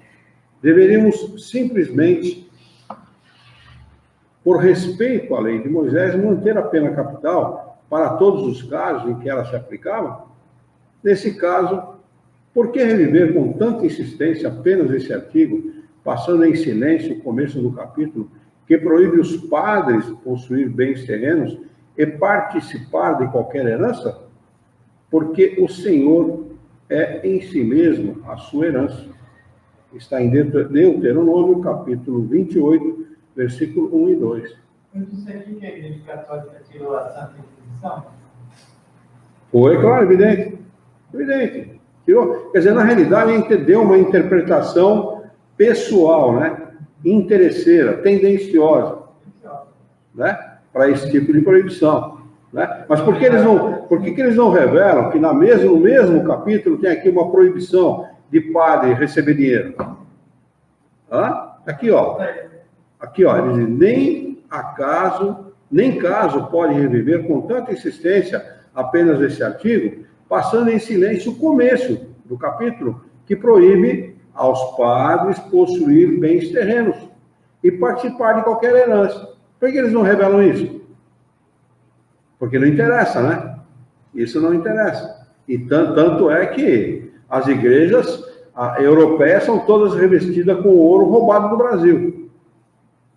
Deveríamos simplesmente, por respeito à lei de Moisés, manter a pena capital para todos os casos em que ela se aplicava. Nesse caso, por que reviver com tanta insistência apenas esse artigo, passando em silêncio o começo do capítulo, que proíbe os padres possuir bens terrenos e participar de qualquer herança? Porque o Senhor é em si mesmo a sua herança. Está em Deuteronômio, capítulo 28, versículo 1 e 2. Eu disse aqui que a Igreja Católica tirou a Santa Inquisição? Foi, claro, evidente. Evidente. Tirou. Quer dizer, na realidade, deu uma interpretação pessoal, né? Interesseira, tendenciosa, né? Para esse tipo de proibição. Né? Mas por que eles não revelam que no mesmo capítulo tem aqui uma proibição de padre receber dinheiro? Aqui, ó. Aqui, ó. Eles dizem, nem caso pode reviver com tanta insistência apenas esse artigo, passando em silêncio o começo do capítulo, que proíbe aos padres possuir bens terrenos e participar de qualquer herança. Por que eles não revelam isso? Porque não interessa, né? Isso não interessa. E tanto é que as igrejas europeias são todas revestidas com ouro roubado do Brasil.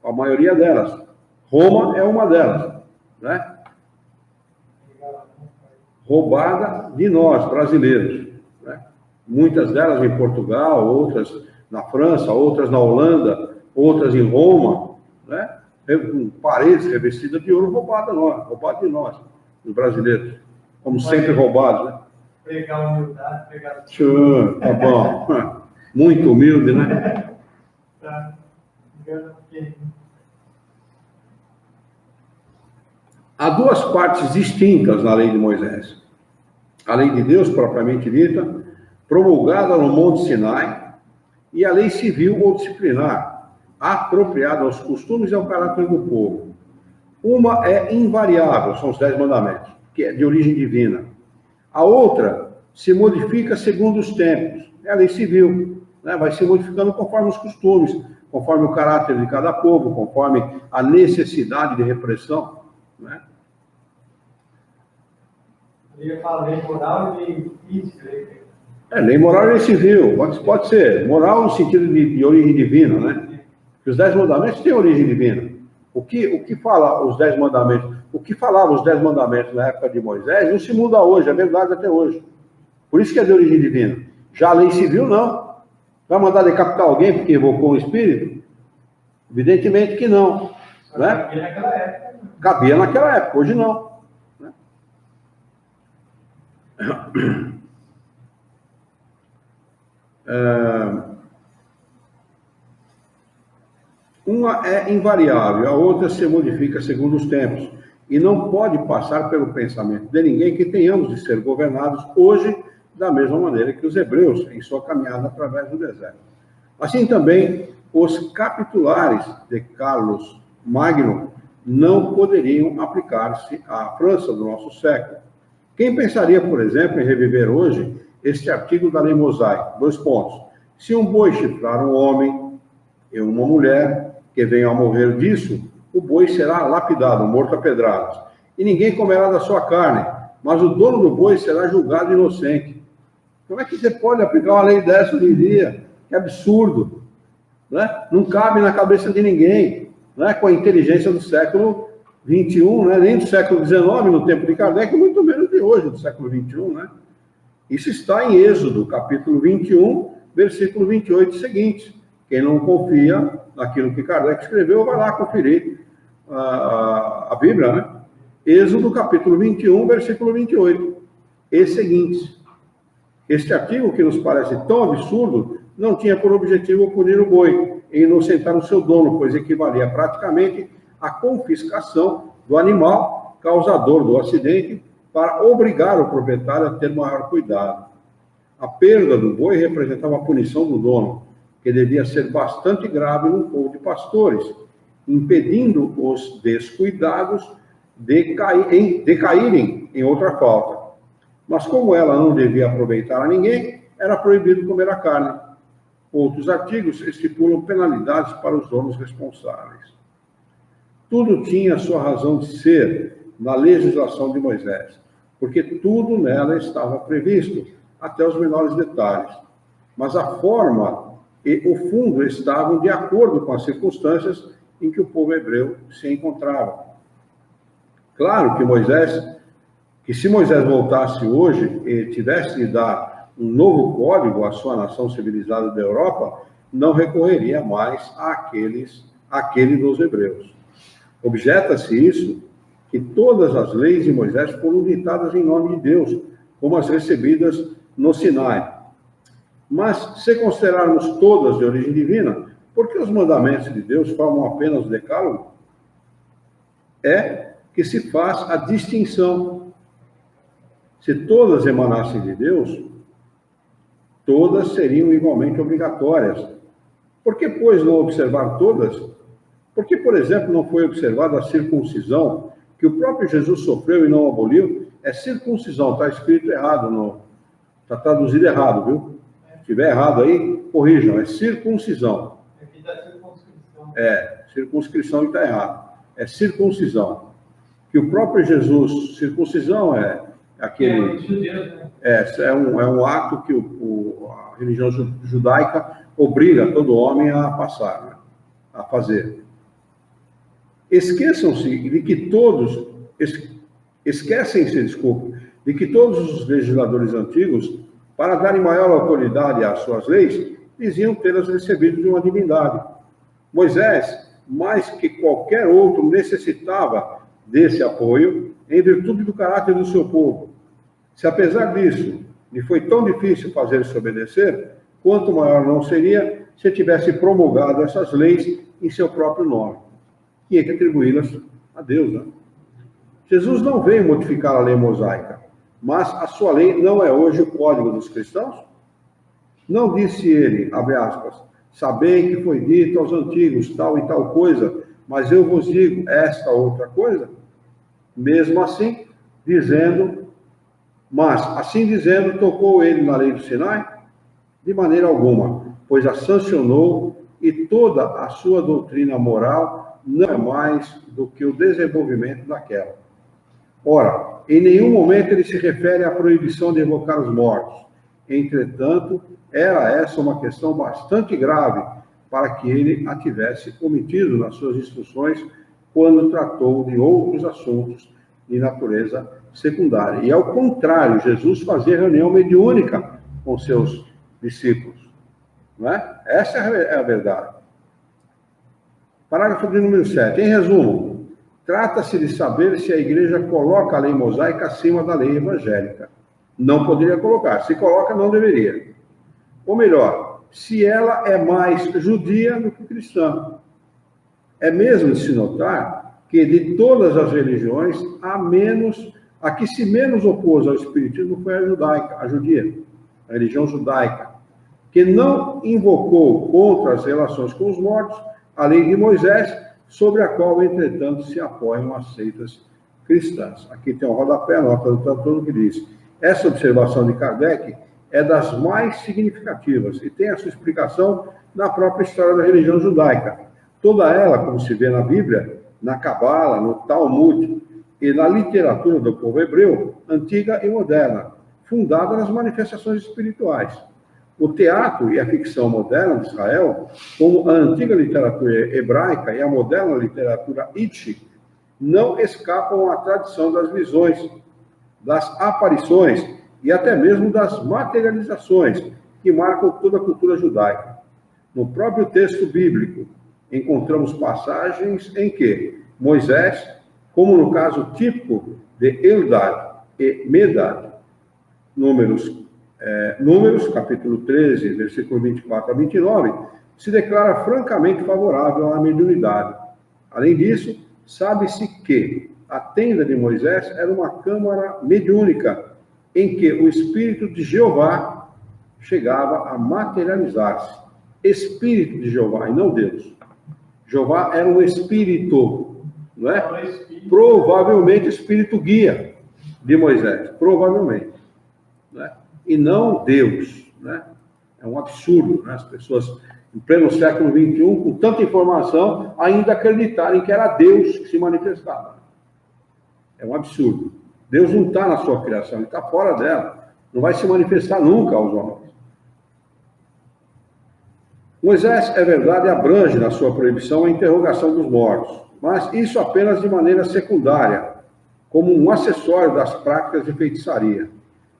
A maioria delas. Roma é uma delas, né? Roubada de nós, brasileiros. Né? Muitas delas em Portugal, outras na França, outras na Holanda, outras em Roma, né? Paredes revestidas de ouro roubado de nós, os brasileiros, como sempre roubados, né? Pegar humildade, pegar... Tá bom. Muito humilde, né? Tá. Há duas partes distintas na lei de Moisés. A lei de Deus, propriamente dita, promulgada no Monte Sinai, e a lei civil ou disciplinar, apropriada aos costumes e ao caráter do povo. Uma é invariável, são os 10 mandamentos, que é de origem divina. A outra se modifica segundo os tempos, é a lei civil, né? Vai se modificando conforme os costumes, conforme o caráter de cada povo, conforme a necessidade de repressão, né? Eu ia falar lei moral e lei física. Lei moral e lei civil, pode ser. Moral no sentido de origem divina, né? Porque os 10 mandamentos têm origem divina. O que fala os 10 mandamentos? O que falava os 10 mandamentos na época de Moisés não se muda hoje, é verdade até hoje. Por isso que é de origem divina. Já a lei civil, não. Vai mandar decapitar alguém porque evocou o espírito? Evidentemente que não. Né? Cabia naquela época. Cabia naquela época, hoje não. Né? Uma é invariável, a outra se modifica segundo os tempos. E não pode passar pelo pensamento de ninguém que tenhamos de ser governados hoje da mesma maneira que os hebreus, em sua caminhada através do deserto. Assim também, os capitulares de Carlos Magno não poderiam aplicar-se à França do nosso século. Quem pensaria, por exemplo, em reviver hoje este artigo da lei mosaica? 2 pontos. Se um boi chifrar um homem e uma mulher que venham a morrer disso, o boi será lapidado, morto a pedradas. E ninguém comerá da sua carne, mas o dono do boi será julgado inocente. Como é que você pode aplicar uma lei dessa hoje em dia? Que absurdo. Né? Não cabe na cabeça de ninguém. Né? Com a inteligência do século XXI, né? Nem do século XIX, no tempo de Kardec, muito menos de hoje, do século XXI. Né? Isso está em Êxodo, capítulo 21, versículo 28 seguinte. Quem não confia naquilo que Kardec escreveu, vai lá conferir a Bíblia, né? Êxodo, capítulo 21, versículo 28 e seguintes. Este artigo, que nos parece tão absurdo, não tinha por objetivo punir o boi e inocentar o seu dono, pois equivalia praticamente à confiscação do animal causador do acidente para obrigar o proprietário a ter maior cuidado. A perda do boi representava a punição do dono, que devia ser bastante grave num povo de pastores, impedindo os descuidados de caírem em outra falta. Mas como ela não devia aproveitar a ninguém, era proibido comer a carne. Outros artigos estipulam penalidades para os donos responsáveis. Tudo tinha sua razão de ser na legislação de Moisés, porque tudo nela estava previsto, até os menores detalhes. Mas a forma e o fundo estavam de acordo com as circunstâncias em que o povo hebreu se encontrava. Claro que se Moisés voltasse hoje e tivesse de dar um novo código à sua nação civilizada da Europa, não recorreria mais àquele dos hebreus. Objeta-se isso, que todas as leis de Moisés foram ditadas em nome de Deus, como as recebidas no Sinai. Mas, se considerarmos todas de origem divina, por que os mandamentos de Deus formam apenas o decálogo? É que se faz a distinção. Se todas emanassem de Deus, todas seriam igualmente obrigatórias. Por que, pois, não observar todas? Por que, por exemplo, não foi observada a circuncisão, que o próprio Jesus sofreu e não aboliu? É circuncisão, está escrito errado, está traduzido errado, viu? Se estiver errado aí, corrijam, é circuncisão. Aqui da circunscrição. Circunscrição está errado. É circuncisão. Que o próprio Jesus, circuncisão é aquele... Os judeus, né? É um ato que a religião judaica obriga todo homem a passar, né? A fazer. Esquecem-se de que todos os legisladores antigos, para darem maior autoridade às suas leis, diziam tê-las recebido de uma divindade. Moisés, mais que qualquer outro, necessitava desse apoio em virtude do caráter do seu povo. Se apesar disso lhe foi tão difícil fazer-se obedecer, quanto maior não seria se tivesse promulgado essas leis em seu próprio nome. Tinha que atribuí-las a Deus, né? Jesus não veio modificar a lei mosaica, mas a sua lei não é hoje o código dos cristãos? Não disse ele, abre aspas, sabei que foi dito aos antigos tal e tal coisa, mas eu vos digo esta outra coisa? Mesmo assim, assim dizendo, tocou ele na lei do Sinai? De maneira alguma, pois a sancionou e toda a sua doutrina moral não é mais do que o desenvolvimento daquela. Ora, em nenhum momento ele se refere à proibição de evocar os mortos. Entretanto, era essa uma questão bastante grave para que ele a tivesse omitido nas suas instruções quando tratou de outros assuntos de natureza secundária. E, ao contrário, Jesus fazia reunião mediúnica com seus discípulos. Não é? Essa é a verdade. Parágrafo de número 7. Em resumo, trata-se de saber se a igreja coloca a lei mosaica acima da lei evangélica. Não poderia colocar. Se coloca, não deveria. Ou melhor, se ela é mais judia do que cristã. É mesmo de se notar que de todas as religiões, a que se menos opôs ao espiritismo foi a judia, a religião judaica, que não invocou contra as relações com os mortos a lei de Moisés, sobre a qual, entretanto, se apoiam as seitas cristãs. Aqui tem um rodapé, a nota do Tantoro, que diz: essa observação de Kardec é das mais significativas e tem a sua explicação na própria história da religião judaica. Toda ela, como se vê na Bíblia, na Cabala, no Talmud e na literatura do povo hebreu, antiga e moderna, fundada nas manifestações espirituais. O teatro e a ficção moderna de Israel, como a antiga literatura hebraica e a moderna literatura Yiddish, não escapam à tradição das visões, das aparições e até mesmo das materializações que marcam toda a cultura judaica. No próprio texto bíblico, encontramos passagens em que Moisés, como no caso típico de Eldad e Medad, Números, capítulo 13, versículo 24 a 29, se declara francamente favorável à mediunidade. Além disso, sabe-se que a tenda de Moisés era uma câmara mediúnica, em que o Espírito de Jeová chegava a materializar-se. Espírito de Jeová, e não Deus. Jeová era um espírito, não é? Provavelmente espírito guia de Moisés, provavelmente. Não é? E não Deus, né? É um absurdo, né? As pessoas, em pleno século XXI, com tanta informação, ainda acreditarem que era Deus que se manifestava. É um absurdo. Deus não está na sua criação, ele está fora dela. Não vai se manifestar nunca aos homens. Moisés, é verdade, abrange na sua proibição a interrogação dos mortos, mas isso apenas de maneira secundária, como um acessório das práticas de feitiçaria.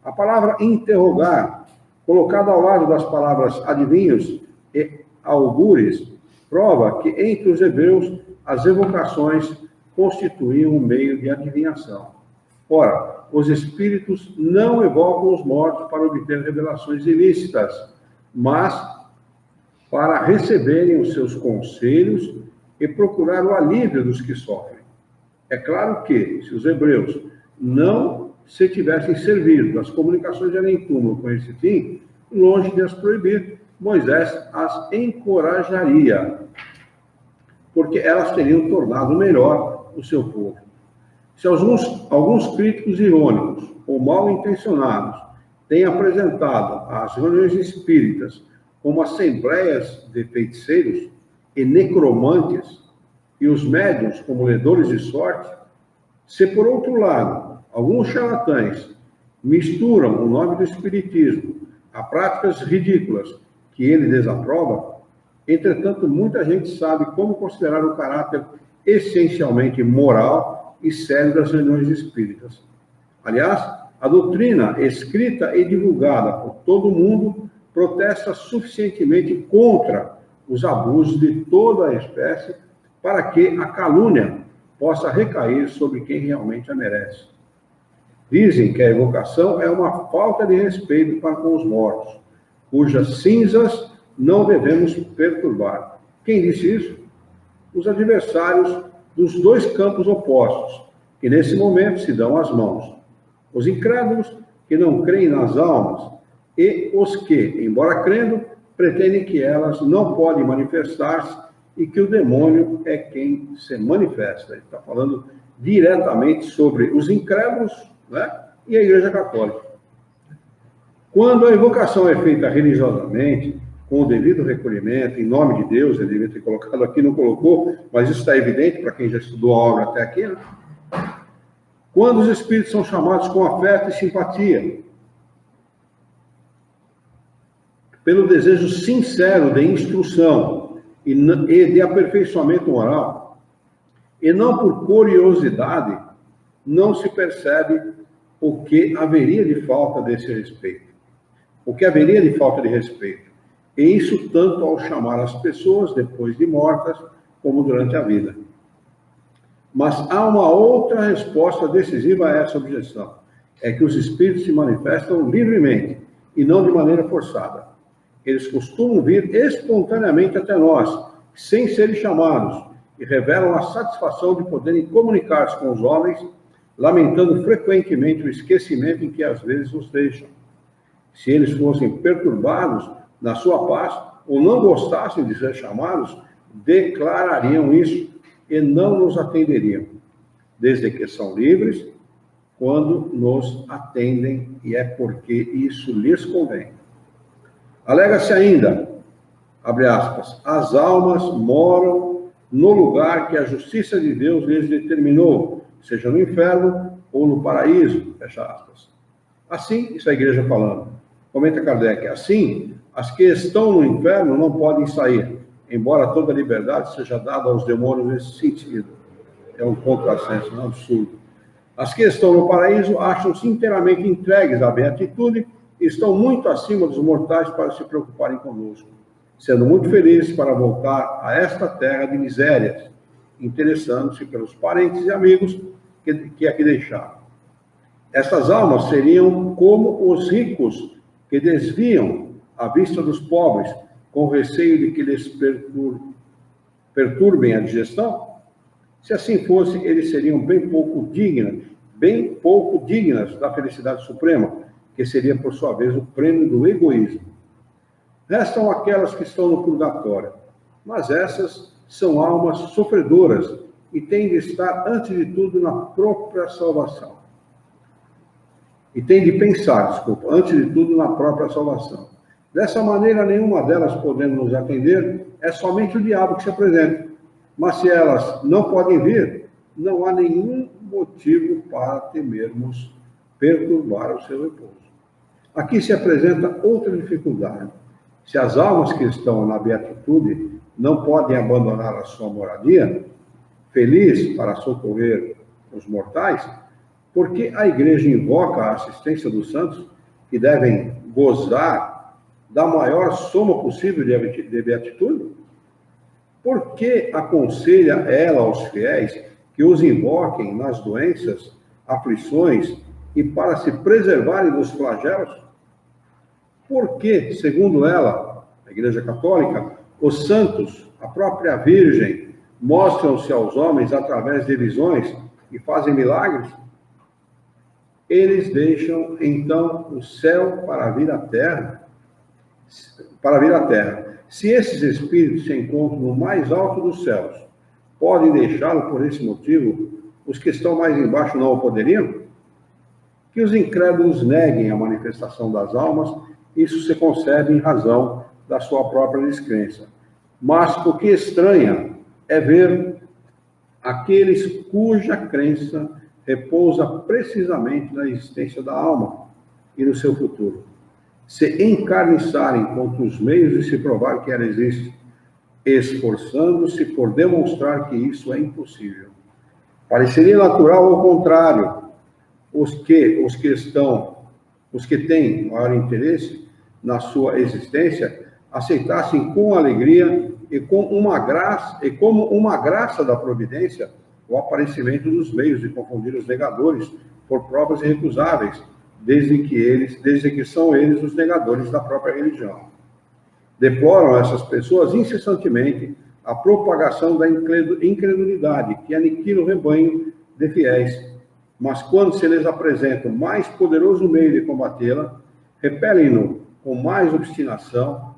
A palavra interrogar, colocada ao lado das palavras adivinhos e augures, prova que entre os hebreus as evocações constituíam um meio de adivinhação. Ora, os espíritos não evocam os mortos para obter revelações ilícitas, mas para receberem os seus conselhos e procurar o alívio dos que sofrem. É claro que, se os hebreus não se tivessem servido das comunicações de além-túmulo com esse fim, longe de as proibir, Moisés as encorajaria, porque elas teriam tornado melhor o seu povo. Se alguns críticos irônicos ou mal intencionados têm apresentado as reuniões espíritas como assembleias de feiticeiros e necromantes, e os médiuns como ledores de sorte, se por outro lado, alguns charlatães misturam o nome do espiritismo a práticas ridículas que ele desaprova, entretanto, muita gente sabe como considerar o caráter essencialmente moral e sério das reuniões espíritas. Aliás, a doutrina escrita e divulgada por todo mundo protesta suficientemente contra os abusos de toda a espécie para que a calúnia possa recair sobre quem realmente a merece. Dizem que a evocação é uma falta de respeito para com os mortos, cujas cinzas não devemos perturbar. Quem disse isso? Os adversários dos dois campos opostos, que nesse momento se dão as mãos. Os incrédulos que não creem nas almas e os que, embora crendo, pretendem que elas não podem manifestar-se e que o demônio é quem se manifesta. Ele está falando diretamente sobre os incrédulos, né, e a Igreja Católica. Quando a invocação é feita religiosamente, com o devido recolhimento, em nome de Deus, ele devia ter colocado aqui, não colocou, mas isso está evidente para quem já estudou a obra até aqui, né? Quando os espíritos são chamados com afeto e simpatia, pelo desejo sincero de instrução e de aperfeiçoamento moral, e não por curiosidade, não se percebe o que haveria de falta desse respeito. O que haveria de falta de respeito. E isso tanto ao chamar as pessoas, depois de mortas, como durante a vida. Mas há uma outra resposta decisiva a essa objeção. É que os espíritos se manifestam livremente e não de maneira forçada. Eles costumam vir espontaneamente até nós, sem serem chamados, e revelam a satisfação de poderem comunicar-se com os homens, lamentando frequentemente o esquecimento em que às vezes os deixam. Se eles fossem perturbados na sua paz, ou não gostassem de ser chamados, declarariam isso e não nos atenderiam, desde que são livres, quando nos atendem, e é porque isso lhes convém. Alega-se ainda, abre aspas, as almas moram no lugar que a justiça de Deus lhes determinou, seja no inferno ou no paraíso, fecha aspas. Assim, isso é a igreja falando. Comenta Kardec, assim, as que estão no inferno não podem sair, embora toda a liberdade seja dada aos demônios nesse sentido. É um contrassenso, um absurdo. As que estão no paraíso acham-se inteiramente entregues à beatitude e estão muito acima dos mortais para se preocuparem conosco, sendo muito felizes para voltar a esta terra de misérias, interessando-se pelos parentes e amigos que aqui deixaram. Estas almas seriam como os ricos que desviam a vista dos pobres, com receio de que lhes perturbem a digestão? Se assim fosse, eles seriam bem pouco dignas da felicidade suprema, que seria, por sua vez, o prêmio do egoísmo. Restam aquelas que estão no purgatório, mas essas são almas sofredoras e têm de estar, antes de tudo, na própria salvação. E têm de pensar, antes de tudo, na própria salvação. Dessa maneira, nenhuma delas podendo nos atender, é somente o diabo que se apresenta. Mas se elas não podem vir, não há nenhum motivo para temermos perturbar o seu repouso. Aqui se apresenta outra dificuldade. Se as almas que estão na beatitude não podem abandonar a sua moradia, feliz para socorrer os mortais, por que a igreja invoca a assistência dos santos, que devem gozar da maior soma possível de beatitude? Por que aconselha ela aos fiéis que os invoquem nas doenças, aflições e para se preservarem dos flagelos? Por que, segundo ela, a Igreja Católica, os santos, a própria Virgem, mostram-se aos homens através de visões e fazem milagres? Eles deixam, então, o céu para vir à terra. Se esses espíritos se encontram no mais alto dos céus, podem deixá-lo por esse motivo, os que estão mais embaixo não o poderiam? Que os incrédulos neguem a manifestação das almas, isso se concebe em razão da sua própria descrença. Mas o que estranha é ver aqueles cuja crença repousa precisamente na existência da alma e no seu futuro se encarniçarem contra os meios de se provar que ela existe, esforçando-se por demonstrar que isso é impossível. Pareceria natural ao contrário, os que têm maior interesse na sua existência aceitassem com alegria e como uma graça da providência o aparecimento dos meios de confundir os negadores por provas irrecusáveis, desde que são eles os negadores da própria religião. Deploram essas pessoas incessantemente a propagação da incredulidade que aniquila o rebanho de fiéis mas quando se lhes apresenta o mais poderoso meio de combatê-la, repelem-no com mais obstinação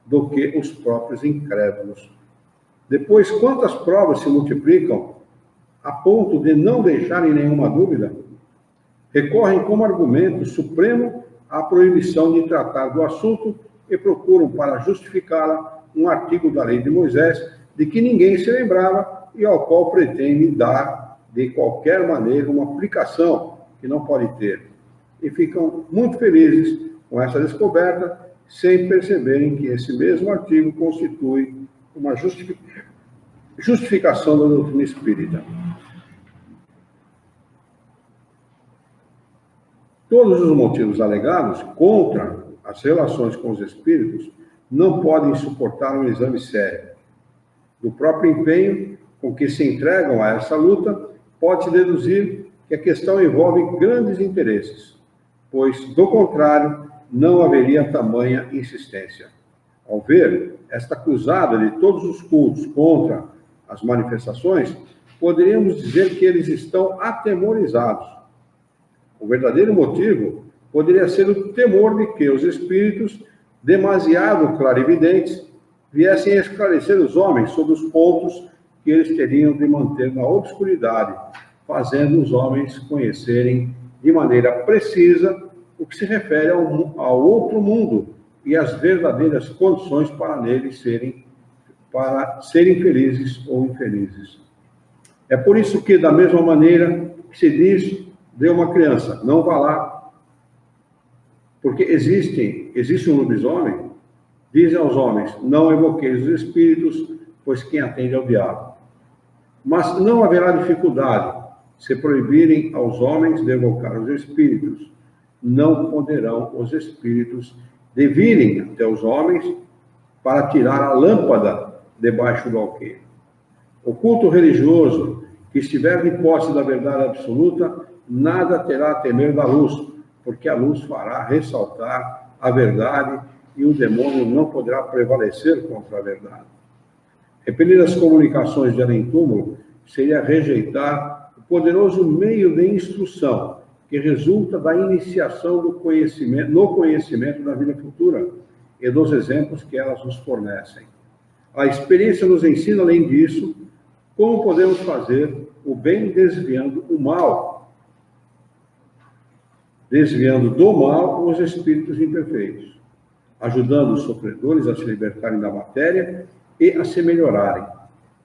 do que os próprios incrédulos. Depois, quantas provas se multiplicam a ponto de não deixarem nenhuma dúvida, recorrem como argumento supremo à proibição de tratar do assunto e procuram, para justificá-la, um artigo da lei de Moisés de que ninguém se lembrava e ao qual pretende dar, de qualquer maneira, uma aplicação que não pode ter. E ficam muito felizes com essa descoberta, sem perceberem que esse mesmo artigo constitui uma justificação da doutrina espírita. Todos os motivos alegados contra as relações com os espíritos não podem suportar um exame sério. Do próprio empenho com que se entregam a essa luta, pode-se deduzir que a questão envolve grandes interesses, pois, do contrário, não haveria tamanha insistência. Ao ver esta cruzada de todos os cultos contra as manifestações, poderíamos dizer que eles estão atemorizados. O verdadeiro motivo poderia ser o temor de que os espíritos, demasiado clarividentes, viessem a esclarecer os homens sobre os pontos que eles teriam de manter na obscuridade, fazendo os homens conhecerem de maneira precisa o que se refere ao outro mundo e as verdadeiras condições para serem felizes ou infelizes. É por isso que, da mesma maneira que se diz de uma criança, não vá lá, porque existe um lobisomem, dizem aos homens, não evoqueis os espíritos, pois quem atende é o diabo. Mas não haverá dificuldade se proibirem aos homens de evocar os espíritos. Não poderão os espíritos de virem até os homens para tirar a lâmpada debaixo do alqueire. O culto religioso que estiver de posse da verdade absoluta, nada terá a temer da luz, porque a luz fará ressaltar a verdade e o demônio não poderá prevalecer contra a verdade. Repelir as comunicações de além-túmulo seria rejeitar o poderoso meio de instrução que resulta da iniciação no conhecimento da vida futura e dos exemplos que elas nos fornecem. A experiência nos ensina, além disso, como podemos fazer o bem desviando o mal, desviando do mal os espíritos imperfeitos, ajudando os sofredores a se libertarem da matéria e a se melhorarem.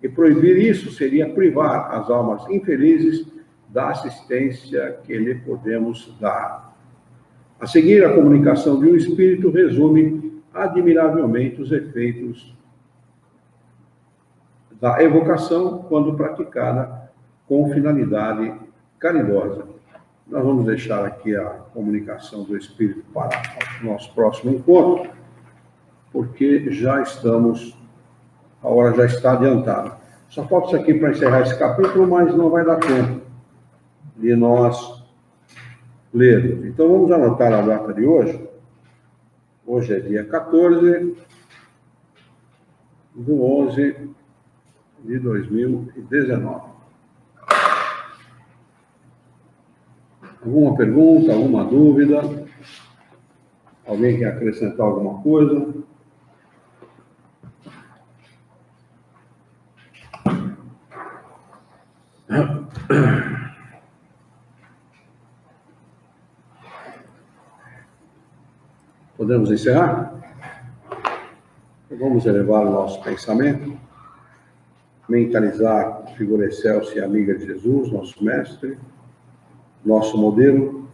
E proibir isso seria privar as almas infelizes da assistência que lhe podemos dar. A seguir, a comunicação de um espírito resume admiravelmente os efeitos da evocação quando praticada com finalidade caridosa. Nós vamos deixar aqui a comunicação do espírito para o nosso próximo encontro, porque a hora já está adiantada. Só falta isso aqui para encerrar esse capítulo, mas não vai dar tempo de nós lermos. Então, vamos anotar a data de hoje. Hoje é dia 14 de 11 de 2019. Alguma pergunta, alguma dúvida? Alguém quer acrescentar alguma coisa? Podemos encerrar? Vamos elevar o nosso pensamento, mentalizar a figura excelsa e amiga de Jesus, nosso mestre, nosso modelo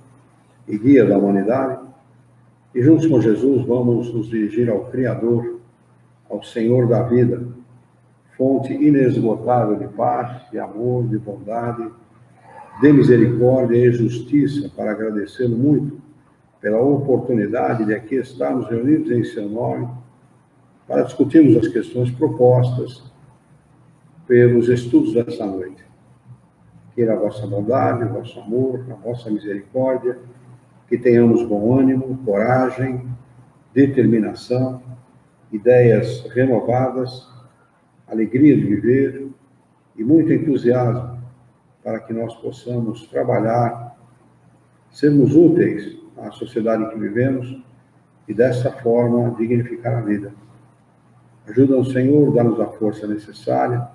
e guia da humanidade, e juntos com Jesus vamos nos dirigir ao Criador, ao Senhor da vida, fonte inesgotável de paz, de amor, de bondade, de misericórdia e justiça, para agradecê-lo muito pela oportunidade de aqui estarmos reunidos em seu nome, para discutirmos as questões propostas pelos estudos dessa noite. Queira a vossa bondade, o vosso amor, a vossa misericórdia, que tenhamos bom ânimo, coragem, determinação, ideias renovadas, alegria de viver e muito entusiasmo para que nós possamos trabalhar, sermos úteis à sociedade em que vivemos e, dessa forma, dignificar a vida. Ajuda-nos, Senhor, dá-nos a força necessária,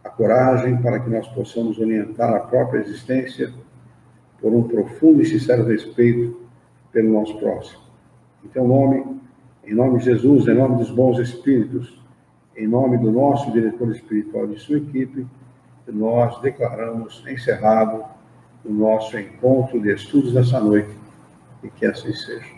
a coragem para que nós possamos orientar a própria existência por um profundo e sincero respeito pelo nosso próximo. Em teu nome, em nome de Jesus, em nome dos bons espíritos, em nome do nosso diretor espiritual e de sua equipe, nós declaramos encerrado o nosso encontro de estudos dessa noite, e que assim seja.